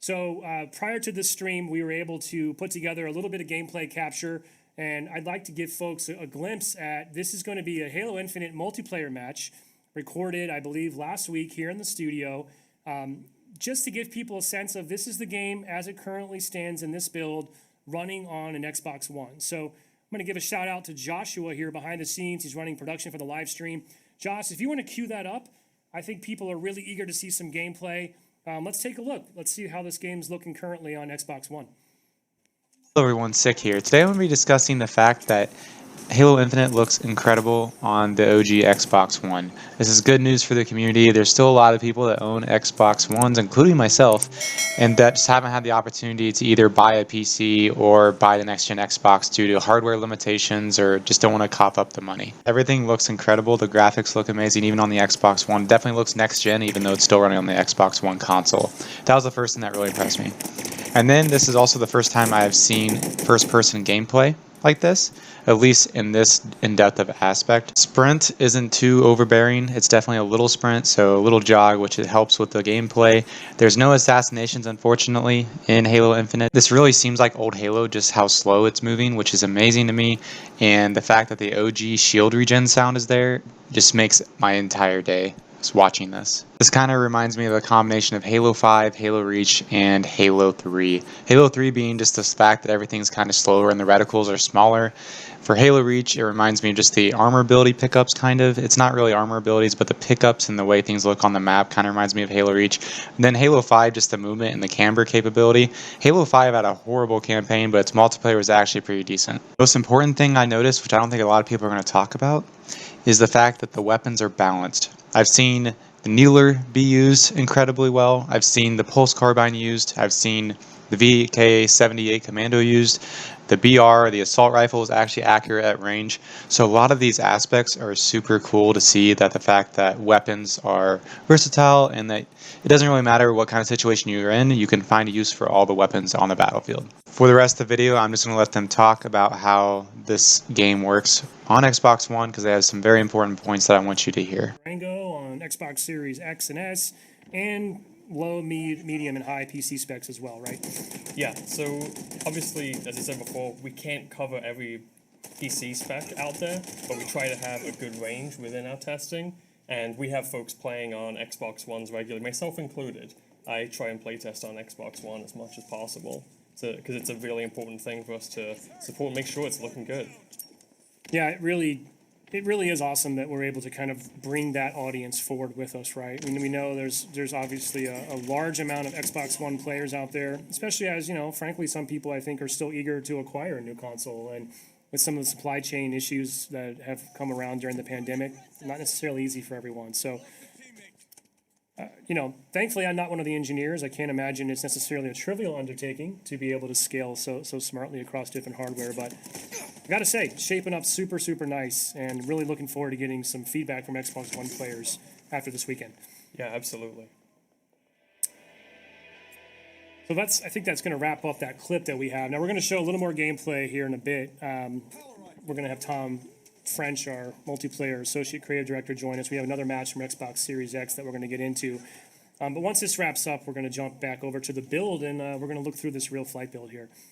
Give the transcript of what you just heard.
So prior to this stream, we were able to put together a little bit of gameplay capture, and I'd like to give folks a glimpse at this is going to be a Halo Infinite multiplayer match recorded, I believe, last week here in the studio, just to give people a sense of this is the game as it currently stands in this build running on an Xbox One. So I'm going to give a shout out to Joshua here behind the scenes. He's running production for the live stream. Josh, if you want to cue that up, I think people are really eager to see some gameplay. Let's take a look. Let's see how this game's looking currently on Xbox One. Hello everyone, Sick here. Today I'm going to be discussing the fact that Halo Infinite looks incredible on the OG Xbox One. This is good news for the community. There's still a lot of people that own Xbox Ones, including myself, and that just haven't had the opportunity to either buy a PC or buy the next-gen Xbox due to hardware limitations or just don't want to cough up the money. Everything looks incredible. The graphics look amazing, even on the Xbox One. Definitely looks next-gen, even though it's still running on the Xbox One console. That was the first thing that really impressed me. And then this is also the first time I've seen first-person gameplay like this, at least in this in-depth of aspect. Sprint isn't too overbearing. It's definitely a little sprint, so a little jog, which it helps with the gameplay. There's no assassinations, unfortunately, in Halo Infinite. This really seems like old Halo, just how slow it's moving, which is amazing to me. And the fact that the OG shield regen sound is there just makes my entire day watching this. This kind of reminds me of a combination of Halo 5, Halo Reach, and Halo 3. Halo 3 being just the fact that everything's kind of slower and the reticles are smaller. For Halo Reach, it reminds me of just the armor ability pickups, kind of. It's not really armor abilities, but the pickups and the way things look on the map kind of reminds me of Halo Reach. And then Halo 5, just the movement and the camber capability. Halo 5 had a horrible campaign, but its multiplayer was actually pretty decent. The most important thing I noticed, which I don't think a lot of people are going to talk about, is the fact that the weapons are balanced. I've seen the Needler be used incredibly well. I've seen the Pulse Carbine used. I've seen the VK-78 Commando used. The BR, the assault rifle, is actually accurate at range. So a lot of these aspects are super cool to see, that the fact that weapons are versatile and that it doesn't really matter what kind of situation you're in, you can find a use for all the weapons on the battlefield. For the rest of the video, I'm just going to let them talk about how this game works on Xbox One, because they have some very important points that I want you to hear. Rango on Xbox Series X and S, and low, medium, and high PC specs as well, right? Yeah, so obviously, as I said before, we can't cover every PC spec out there, but we try to have a good range within our testing, and we have folks playing on Xbox Ones regularly, myself included. I try and playtest on Xbox One as much as possible, because it's a really important thing for us to support and make sure it's looking good. Yeah, it really is awesome that we're able to kind of bring that audience forward with us, right? I mean, we know there's obviously a large amount of Xbox One players out there, especially as, frankly, some people I think are still eager to acquire a new console. And with some of the supply chain issues that have come around during the pandemic, not necessarily easy for everyone. So, thankfully I'm not one of the engineers. I can't imagine it's necessarily a trivial undertaking to be able to scale so smartly across different hardware, but I gotta say, shaping up super, super nice, and really looking forward to getting some feedback from Xbox One players after this weekend. Yeah, absolutely. So I think that's going to wrap up that clip that we have. Now we're going to show a little more gameplay here in a bit. We're going to have Tom French, our multiplayer associate creative director, join us. We have another match from Xbox Series X that we're going to get into. But once this wraps up, we're going to jump back over to the build, and we're going to look through this real flight build here.